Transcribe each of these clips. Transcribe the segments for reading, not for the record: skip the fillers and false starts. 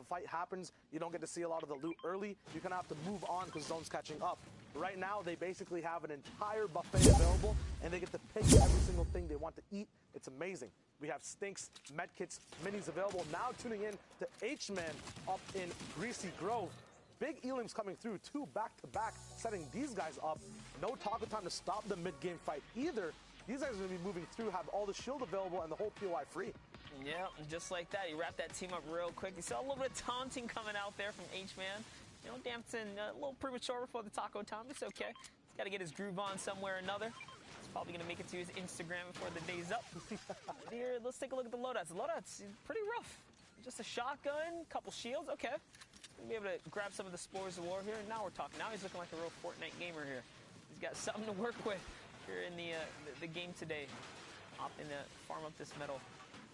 fight happens, you don't get to see a lot of the loot early. You kind of have to move on because zone's catching up. Right now, they basically have an entire buffet available, and they get to pick every single thing they want to eat. It's amazing. We have stinks, medkits, minis available. Now tuning in to H-Man up in Greasy Grove. Big elims coming through, 2 back-to-back, setting these guys up. No taco time to stop the mid-game fight either. These guys are going to be moving through, have all the shield available, and the whole POI free. Yeah, just like that. You wrap that team up real quick. You saw a little bit of taunting coming out there from H-Man. You know, Dampton a little premature before the taco time. It's okay. He's got to get his groove on somewhere or another. He's probably going to make it to his Instagram before the day's up. Here, let's take a look at the loadouts. The loadouts pretty rough. Just a shotgun, couple shields. Okay. We'll be able to grab some of the Spores of War here. And now we're talking. Now he's looking like a real Fortnite gamer here. He's got something to work with here in the game today. Opting to farm up this metal.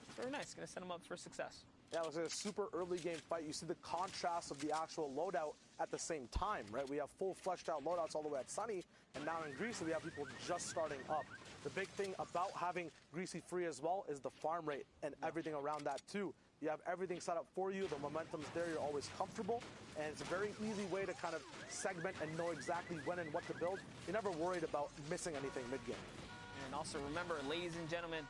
It's very nice. Going to set him up for success. Yeah, it was a super early game fight. You see the contrast of the actual loadout at the same time, right? We have full fleshed out loadouts all the way at Sunny, and now in Greasy, we have people just starting up. The big thing about having Greasy free as well is the farm rate and everything around that too. You have everything set up for you. The momentum's there. You're always comfortable, and it's a very easy way to kind of segment and know exactly when and what to build. You're never worried about missing anything mid-game. And also remember, ladies and gentlemen,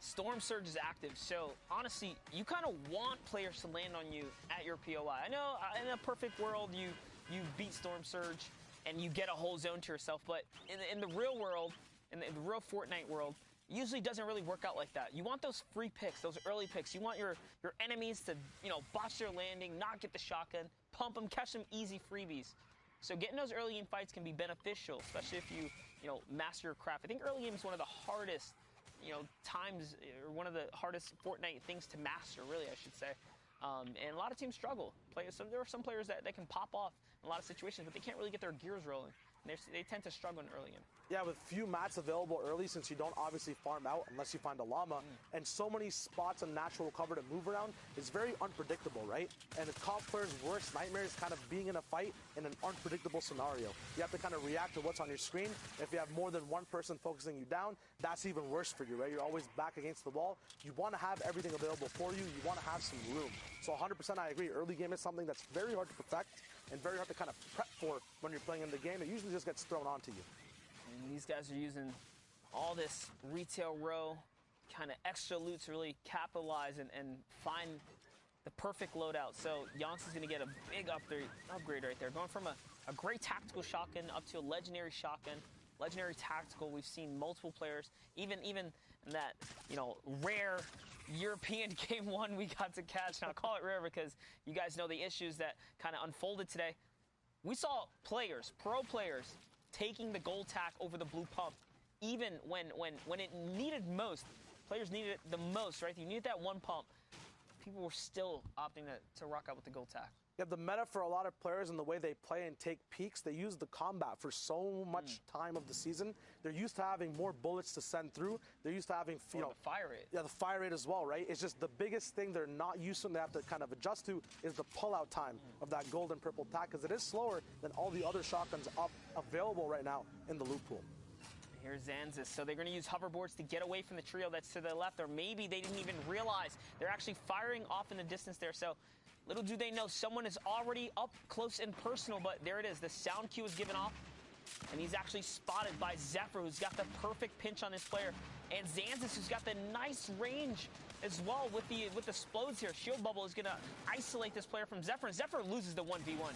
Storm Surge is active, so honestly, you kind of want players to land on you at your POI. I know in a perfect world, you beat Storm Surge and you get a whole zone to yourself, but in the real world, in the real Fortnite world, it usually doesn't really work out like that. You want those free picks, those early picks. You want your enemies to, botch their landing, not get the shotgun, pump them, catch them easy freebies. So getting those early game fights can be beneficial, especially if you master your craft. I think early game is one of the hardest times, or one of the hardest Fortnite things to master, really, I should say. And a lot of teams struggle. There are some players that can pop off in a lot of situations, but they can't really get their gears rolling. And they tend to struggle in early game. Yeah, with few mats available early, since you don't obviously farm out unless you find a llama, and so many spots and natural cover to move around, it's very unpredictable, right? And the top player's worst nightmare is kind of being in a fight in an unpredictable scenario. You have to kind of react to what's on your screen. If you have more than one person focusing you down, that's even worse for you, right? You're always back against the wall. You want to have everything available for you. You want to have some room. So 100% I agree. Early game is something that's very hard to perfect and very hard to kind of prep for when you're playing in the game. It usually just gets thrown onto you. And these guys are using all this retail row kind of extra loot to really capitalize and find the perfect loadout. So Yonks is going to get a big upgrade right there. Going from a great tactical shotgun up to a legendary shotgun, legendary tactical. We've seen multiple players, even in that, rare European game one we got to catch. Now, I call it rare because you guys know the issues that kind of unfolded today. We saw players, pro players, taking the gold tack over the blue pump, even when it needed most. Players needed it the most, right? You needed that one pump. People were still opting to rock out with the gold tack. Yeah, the meta for a lot of players and the way they play and take peaks, they use the combat for so much time of the season. They're used to having more bullets to send through. They're used to having, the fire rate. Yeah, the fire rate as well, right? It's just the biggest thing they're not used to and they have to kind of adjust to is the pull-out time of that gold and purple tack, because it is slower than all the other shotguns available right now in the loot pool. Here's Zanzis. So they're going to use hoverboards to get away from the trio that's to the left, or maybe they didn't even realize they're actually firing off in the distance there. So little do they know, someone is already up close and personal, but there it is. The sound cue is given off, and he's actually spotted by Zephyr, who's got the perfect pinch on this player, and Zanzis, who's got the nice range as well with the explodes here. Shield Bubble is going to isolate this player from Zephyr, and Zephyr loses the 1v1.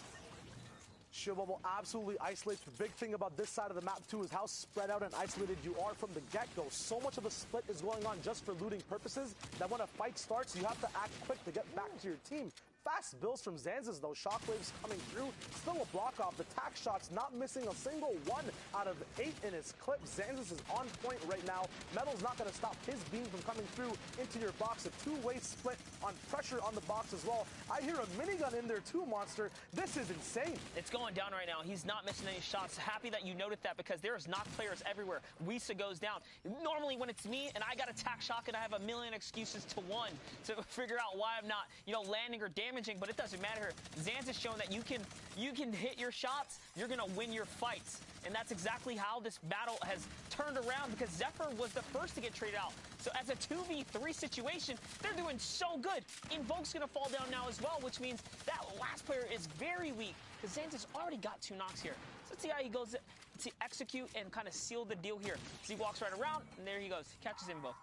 Shield Bubble absolutely isolates. The big thing about this side of the map, too, is how spread out and isolated you are from the get-go. So much of the split is going on just for looting purposes that when a fight starts, you have to act quick to get back to your team. Fast builds from Zanzis, though. Shockwaves coming through. Still a block off. The tack shots not missing a single one out of 8 in his clip. Zanzis is on point right now. Metal's not going to stop his beam from coming through into your box. A two-way split on pressure on the box as well. I hear a minigun in there too, Monster. This is insane. It's going down right now. He's not missing any shots. Happy that you noted that, because there is knock players everywhere. Wisa goes down. Normally when it's me and I got a tack shotgun, I have a million excuses to figure out why I'm not, landing or damaging damaging, but it doesn't matter. Zans has shown that you can hit your shots, you're going to win your fights. And that's exactly how this battle has turned around, because Zephyr was the first to get traded out. So as a 2v3 situation, they're doing so good. Invoke's going to fall down now as well, which means that last player is very weak, because Zans has already got 2 knocks here. So let's see how he goes to execute and kind of seal the deal here. So he walks right around, and there he goes. Catches Invoke.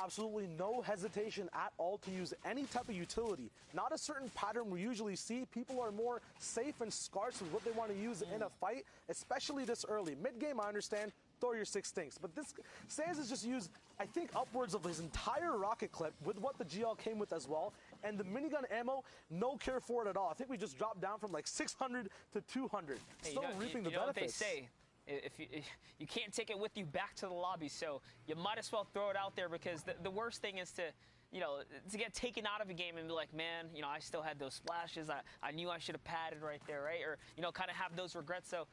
Absolutely no hesitation at all to use any type of utility. Not a certain pattern we usually see. People are more safe and scarce with what they want to use in a fight, especially this early. Mid-game, I understand, throw your 6 stinks. But this, Sans has just used, I think, upwards of his entire rocket clip with what the GL came with as well. And the minigun ammo, no care for it at all. I think we just dropped down from like 600 to 200. Still reaping the benefits. You know what they say? If you can't take it with you back to the lobby, so you might as well throw it out there, because the worst thing is to, to get taken out of a game and be like, man, I still had those splashes. I knew I should have padded right there, right? Or, kind of have those regrets. So,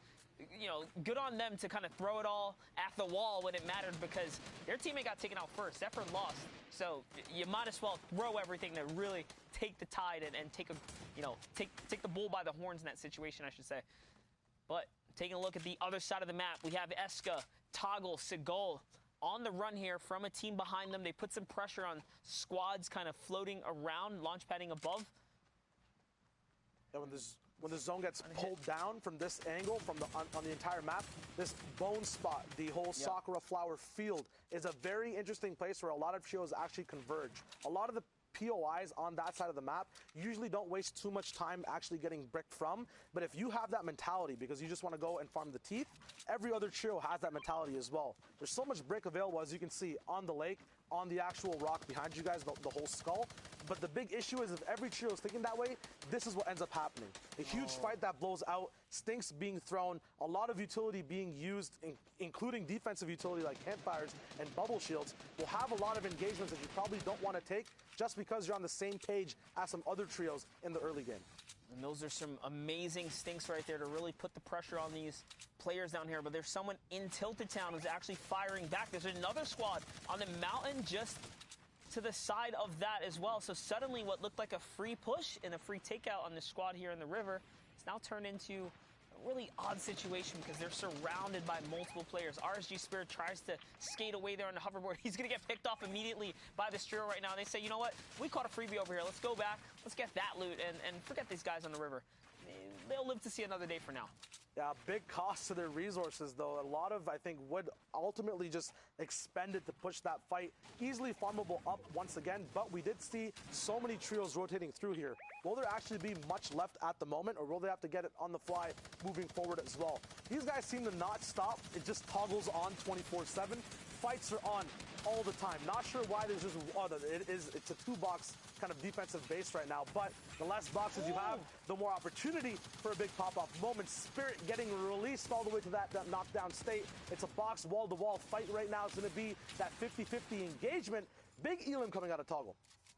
good on them to kind of throw it all at the wall when it mattered, because their teammate got taken out first. Zephyr lost. So you might as well throw everything to really take the tide and take the bull by the horns in that situation, I should say. But taking a look at the other side of the map, we have Eska, Toggle, Seagull on the run here from a team behind them. They put some pressure on squads kind of floating around, launch padding above. And when the zone gets pulled down from this angle, from on the entire map, this bone spot, the whole Sakura Flower field, is a very interesting place where a lot of trios actually converge. A lot of the POIs on that side of the map usually don't waste too much time actually getting bricked from, but if you have that mentality because you just want to go and farm the teeth, every other trio has that mentality as well. There's so much brick available, as you can see, on the lake, on the actual rock behind you guys, the whole skull. But the big issue is if every trio is thinking that way, this is what ends up happening. A huge fight that blows out, stinks being thrown, a lot of utility being used, including defensive utility like campfires and bubble shields, will have a lot of engagements that you probably don't want to take just because you're on the same page as some other trios in the early game. And those are some amazing stinks right there to really put the pressure on these players down here. But there's someone in Tilted Town who's actually firing back. There's another squad on the mountain just to the side of that as well. So suddenly what looked like a free push and a free takeout on the squad here in the river is now turned into a really odd situation because they're surrounded by multiple players. RSG Spirit tries to skate away there on the hoverboard. He's going to get picked off immediately by this trio right now. They say, you know what? We caught a freebie over here. Let's go back. Let's get that loot and forget these guys on the river. They'll live to see another day for now. Yeah, big cost to their resources, though. A lot of, I think, would ultimately just expend it to push that fight. Easily farmable up once again, but we did see so many trios rotating through here. Will there actually be much left at the moment, or will they have to get it on the fly moving forward as well? These guys seem to not stop. It just toggles on 24/7. Fights are on all the time. Not sure why there's just it's a 2-box kind of defensive base right now, but the less boxes you have, the more opportunity for a big pop-off moment. Spirit getting released all the way to that knockdown state. It's a box wall-to-wall fight right now. It's going to be that 50-50 engagement. Big Elim coming out of Toggle.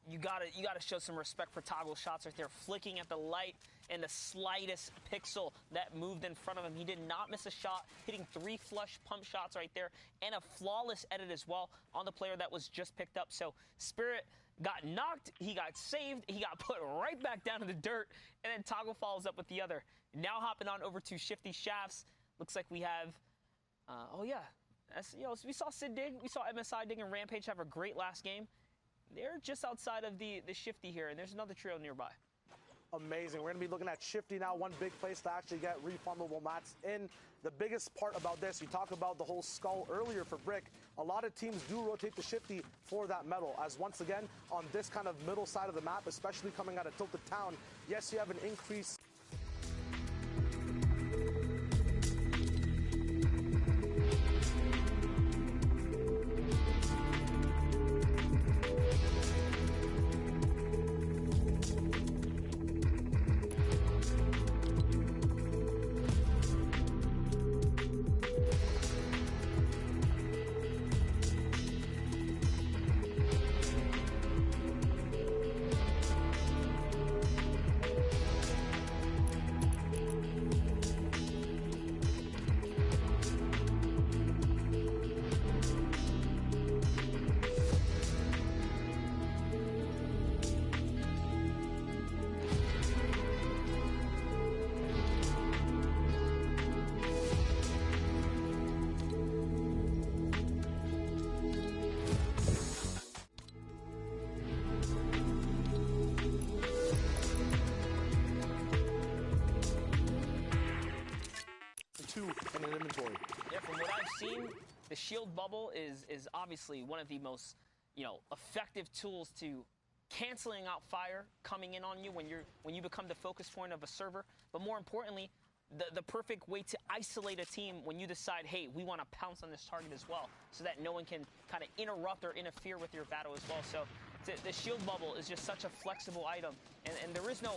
You gotta show some respect for Toggle's shots right there, flicking at the light and the slightest pixel that moved in front of him. He did not miss a shot, hitting 3 flush pump shots right there, and a flawless edit as well on the player that was just picked up. So Spirit got knocked, he got saved, he got put right back down in the dirt, and then Toggle follows up with the other. Now hopping on over to Shifty Shafts. Looks like we have, so we saw Sid dig, we saw MSI dig, and Rampage have a great last game. They're just outside of the Shifty here, and there's another trio nearby. Amazing. We're going to be looking at Shifty now, one big place to actually get reformable mats in. The biggest part about this, you talk about the whole skull earlier for brick. A lot of teams do rotate the Shifty for that metal, as once again, on this kind of middle side of the map, especially coming out of Tilted Town, yes, you have an increase. inventory. Yeah, from what I've seen, the shield bubble is obviously one of the most, effective tools to canceling out fire coming in on you when you become the focus point of a server. But more importantly, the perfect way to isolate a team when you decide, hey, we want to pounce on this target as well, so that no one can kind of interrupt or interfere with your battle as well. So the shield bubble is just such a flexible item, and there is no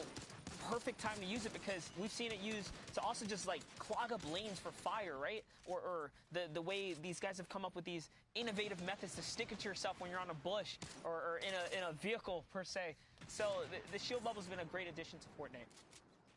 perfect time to use it, because we've seen it used to also just like clog up lanes for fire, right? Or the way these guys have come up with these innovative methods to stick it to yourself when you're on a bush or in a vehicle per se. So the shield bubble has been a great addition to Fortnite.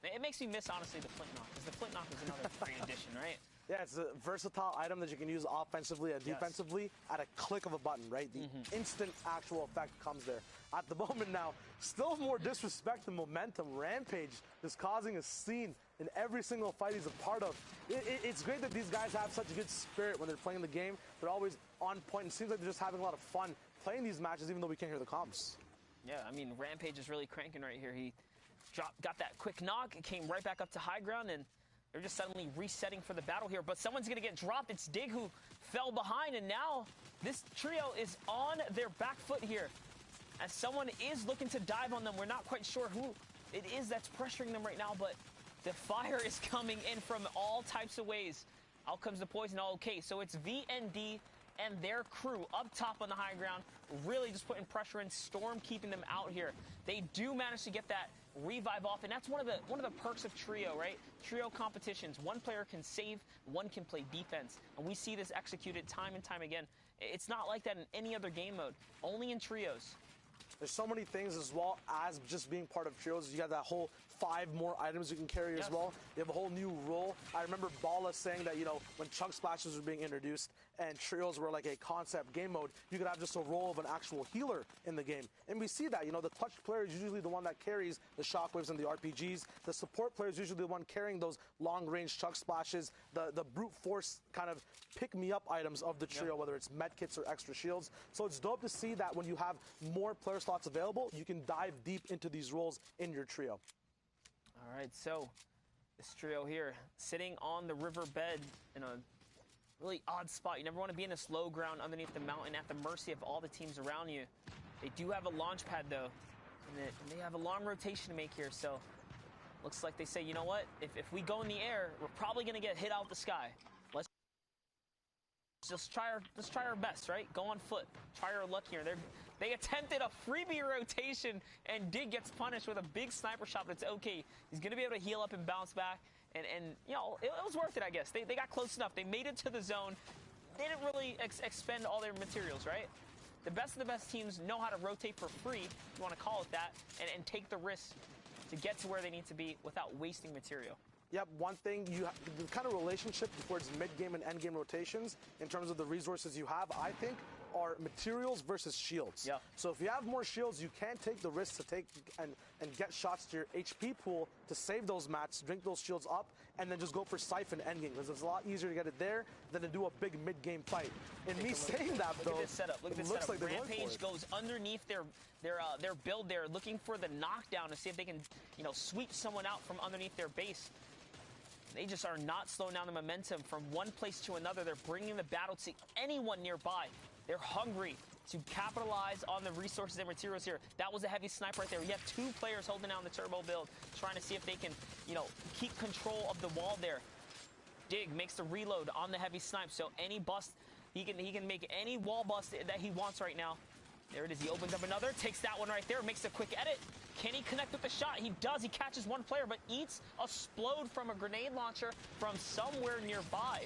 It makes me miss, honestly, the flint knock, because the flint knock is another great addition, right? Yeah, it's a versatile item that you can use offensively and defensively at a click of a button, right? The instant actual effect comes there. At the moment now, still more disrespect and momentum. Rampage is causing a scene in every single fight he's a part of. It's great that these guys have such a good spirit when they're playing the game. They're always on point. It seems like they're just having a lot of fun playing these matches, even though we can't hear the comms. Yeah, I mean, Rampage is really cranking right here. He got that quick knock, it came right back up to high ground, and they're just suddenly resetting for the battle here. But someone's going to get dropped. It's Dig who fell behind, and now this trio is on their back foot here, as someone is looking to dive on them. We're not quite sure who it is that's pressuring them right now, but the fire is coming in from all types of ways. Out comes the poison. Okay, so it's VND and their crew up top on the high ground, really just putting pressure in. Storm keeping them out here. They do manage to get that revive off, and that's one of the perks of trio, right? Trio competitions. One player can save, one can play defense, and we see this executed time and time again. It's not like that in any other game mode, only in trios. There's so many things as well as just being part of trios. You got that whole 5 more items you can carry as well. You have a whole new role. I remember Bala saying that, when chunk splashes were being introduced and trios were like a concept game mode, you could have just a role of an actual healer in the game. And we see that, the clutch player is usually the one that carries the shockwaves and the RPGs. The support player is usually the one carrying those long-range chunk splashes, the brute force kind of pick-me-up items of the trio, whether it's medkits or extra shields. So it's dope to see that when you have more player slots available, you can dive deep into these roles in your trio. All right, so this trio here, sitting on the riverbed in a really odd spot. You never want to be in this low ground underneath the mountain at the mercy of all the teams around you. They do have a launch pad, though, and they have a long rotation to make here, so looks like they say, you know what, if we go in the air, we're probably going to get hit out the sky. Let's try our best, right? Go on foot. Try our luck here. They attempted a freebie rotation, and Dig gets punished with a big sniper shot, but it's okay. He's going to be able to heal up and bounce back, and it was worth it, I guess. They got close enough. They made it to the zone. They didn't really expend all their materials, right? The best of the best teams know how to rotate for free, if you want to call it that, and take the risk to get to where they need to be without wasting material. Yep, one thing, the kind of relationship towards mid-game and end-game rotations in terms of the resources you have, I think, are materials versus shields. Yeah. So if you have more shields, you can take the risk to take and get shots to your HP pool to save those mats, drink those shields up, and then just go for Siphon endgame, because it's a lot easier to get it there than to do a big mid-game fight. And me saying that, though, look at this setup. Look at this setup. Like Rampage goes underneath their build there, looking for the knockdown to see if they can, sweep someone out from underneath their base. They just are not slowing down the momentum from one place to another. They're bringing the battle to anyone nearby. They're hungry to capitalize on the resources and materials here. That was a heavy sniper right there. You have 2 players holding down the turbo build, trying to see if they can, keep control of the wall there. Dig makes the reload on the heavy snipe, so any bust, he can make any wall bust that he wants right now. There it is. He opens up another, takes that one right there, makes a quick edit. Can he connect with the shot? He does. He catches one player, but eats a splode from a grenade launcher from somewhere nearby.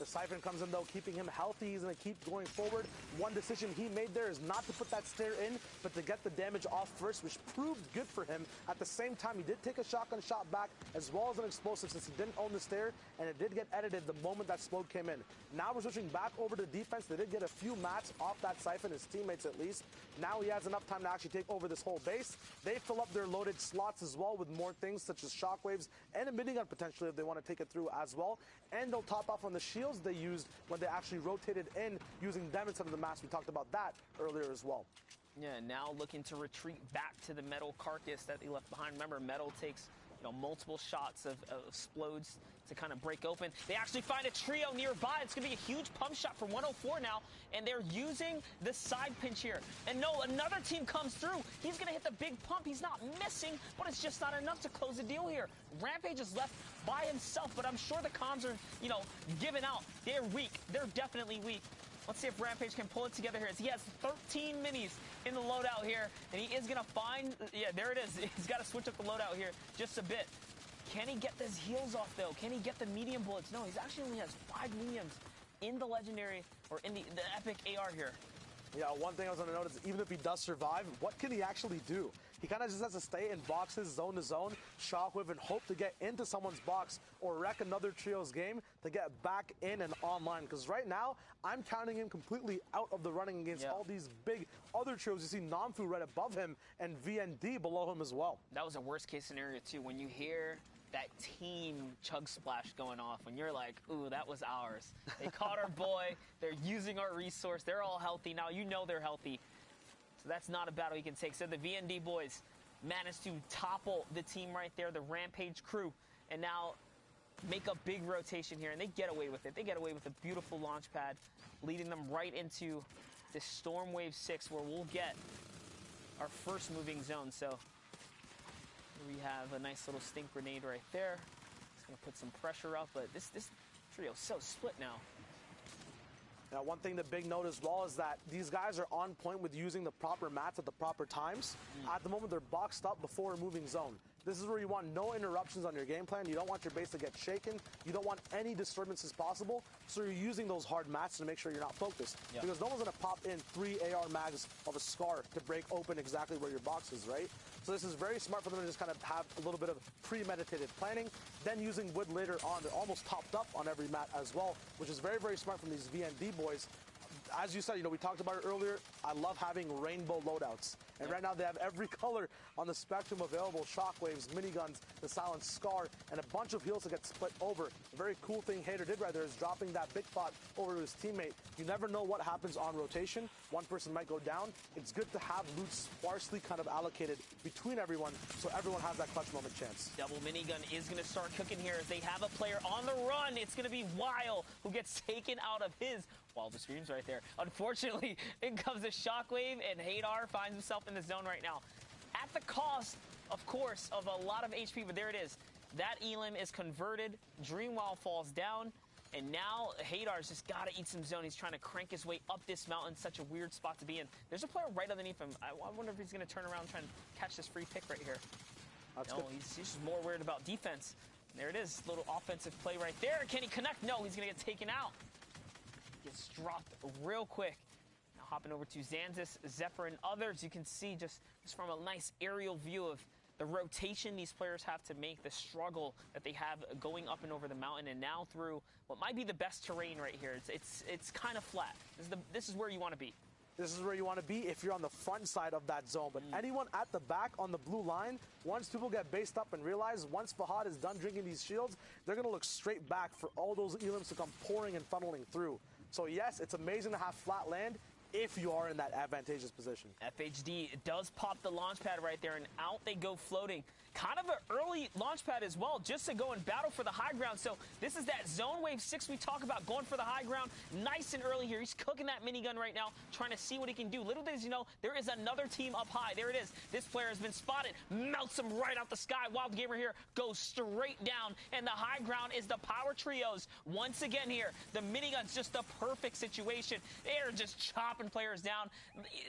The Siphon comes in, though, keeping him healthy. He's going to keep going forward. One decision he made there is not to put that stair in, but to get the damage off first, which proved good for him. At the same time, he did take a shotgun shot back, as well as an explosive, since he didn't own the stair, and it did get edited the moment that explode came in. Now we're switching back over to defense. They did get a few mats off that Siphon, his teammates at least. Now he has enough time to actually take over this whole base. They fill up their loaded slots as well with more things, such as shockwaves and a minigun potentially if they want to take it through as well. And they'll top off on the shields they used when they actually rotated in, using them instead of the mats. We talked about that earlier as well. Yeah, now looking to retreat back to the metal carcass that they left behind. Remember, metal takes multiple shots of explodes to kind of break open. They actually find a trio nearby. It's going to be a huge pump shot from 104 now, and they're using the side pinch here. And no, another team comes through. He's going to hit the big pump. He's not missing, but it's just not enough to close the deal here. Rampage is left by himself, but I'm sure the comms are, giving out. They're weak. They're definitely weak. Let's see if Rampage can pull it together here. He has 13 minis in the loadout here, and he is going to find, yeah, there it is. He's got to switch up the loadout here just a bit. Can he get his heals off, though? Can he get the medium bullets? No, he's actually only has 5 mediums in the legendary, or in the epic AR here. Yeah, one thing I was going to notice, even if he does survive, what can he actually do? He kind of just has to stay in boxes, zone to zone, shockwave, and hope to get into someone's box or wreck another trio's game to get back in and online. Because right now, I'm counting him completely out of the running against all these big other trios. You see Namfu right above him and VND below him as well. That was a worst case scenario, too. When you hear that team chug splash going off, when you're like, ooh, that was ours. They caught our boy. They're using our resource. They're all healthy now. You know they're healthy. So that's not a battle he can take. So the VND boys managed to topple the team right there, the Rampage crew, and now make a big rotation here, and they get away with it. They get away with a beautiful launch pad, leading them right into this Storm Wave 6, where we'll get our first moving zone. So we have a nice little stink grenade right there. It's going to put some pressure up, but this trio is so split now. Now, one thing to big note as well is that these guys are on point with using the proper mats at the proper times. At the moment, they're boxed up before a moving zone. This is where you want no interruptions on your game plan. You don't want your base to get shaken. You don't want any disturbances possible. So you're using those hard mats to make sure you're not focused. Because no one's going to pop in 3 AR mags of a Scar to break open exactly where your box is, right? So this is very smart for them to just kind of have a little bit of premeditated planning. Then using wood later on, they're almost topped up on every mat as well, which is very, very smart from these VND boys. As you said, we talked about it earlier, I love having rainbow loadouts. And right now they have every color on the spectrum available. Shockwaves, miniguns, the silenced Scar, and a bunch of heals to get split over. A very cool thing Hater did right there is dropping that big pot over to his teammate. You never know what happens on rotation. One person might go down. It's good to have loot sparsely kind of allocated between everyone so everyone has that clutch moment chance. Double minigun is going to start cooking here as they have a player on the run. It's going to be Weil who gets taken out of his the screams right there. Unfortunately, in comes a Shockwave, and Hadar finds himself in the zone right now. At the cost, of course, of a lot of HP, but there it is. That Elim is converted. Dreamwild falls down, and now Hadar's just got to eat some zone. He's trying to crank his way up this mountain. Such a weird spot to be in. There's a player right underneath him. I wonder if he's going to turn around and try and catch this free pick right here. No, he's just more worried about defense. There it is. Little offensive play right there. Can he connect? No, he's going to get taken out. Gets dropped real quick. Now hopping over to Xanzis, Zephyr, and others. You can see just from a nice aerial view of the rotation these players have to make, the struggle that they have going up and over the mountain, and now through what might be the best terrain right here. It's kind of flat. This is where you want to be. This is where you want to be if you're on the front side of that zone. But anyone at the back on the blue line, once people get based up and realize once Fahad is done drinking these shields, they're going to look straight back for all those elims to come pouring and funneling through. So yes, it's amazing to have flat land if you are in that advantageous position. FHD does pop the launch pad right there, and out they go floating. Kind of an early launch pad as well, just to go and battle for the high ground. So this is that zone wave 6 we talk about, going for the high ground nice and early here. He's cooking that minigun right now, trying to see what he can do. Little does you know, there is another team up high. There it is. This player has been spotted, melts him right out the sky. Wild Gamer here goes straight down, and the high ground is the power trios. Once again here, the minigun's just a perfect situation. They're just chopping players down.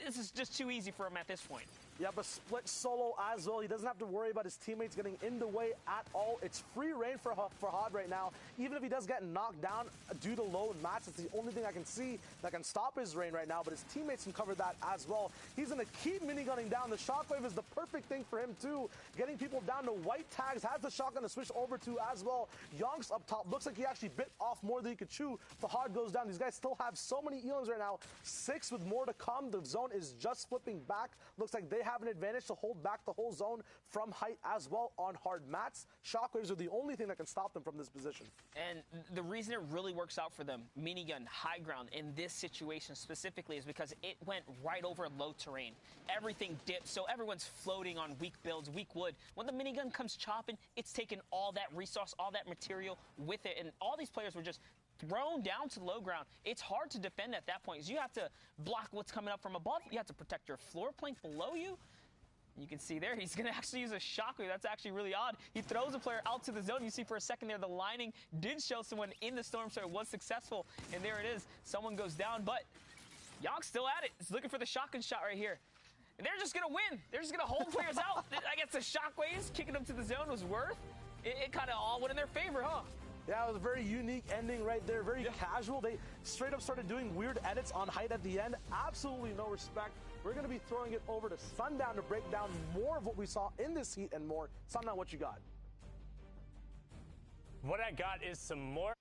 This is just too easy for him at this point. Yeah, but split solo as well. He doesn't have to worry about his teammates getting in the way at all. It's free reign for Had right now. Even if he does get knocked down due to low mats, it's the only thing I can see that can stop his reign right now, but his teammates can cover that as well. He's going to keep minigunning down. The shockwave is the perfect thing for him too. Getting people down to white tags, has the shotgun to switch over to as well. Yonks up top. Looks like he actually bit off more than he could chew. Fahad goes down. These guys still have so many elims right now. 6 with more to come. The zone is just flipping back. Looks like they have an advantage to hold back the whole zone from height as well on hard mats. Shockwaves are the only thing that can stop them from this position. And the reason it really works out for them, minigun, high ground, in this situation specifically is because it went right over low terrain. Everything dipped, so everyone's floating on weak builds, weak wood. When the minigun comes chopping, it's taking all that resource, all that material with it, and all these players were just thrown down to low ground. It's hard to defend at that point because you have to block what's coming up from above. You have to protect your floor plank below you. You can see there, he's going to actually use a shockwave. That's actually really odd. He throws a player out to the zone. You see for a second there, the lining did show someone in the storm, so it was successful. And there it is. Someone goes down, but Yogg's still at it. He's looking for the shotgun shot right here. And they're just going to win. They're just going to hold players out. I guess the shockwaves kicking them to the zone was worth. It kind of all went in their favor, huh? Yeah, it was a very unique ending right there. Very casual. They straight up started doing weird edits on height at the end. Absolutely no respect. We're going to be throwing it over to Sundown to break down more of what we saw in this heat and more. Sundown, what you got? What I got is some more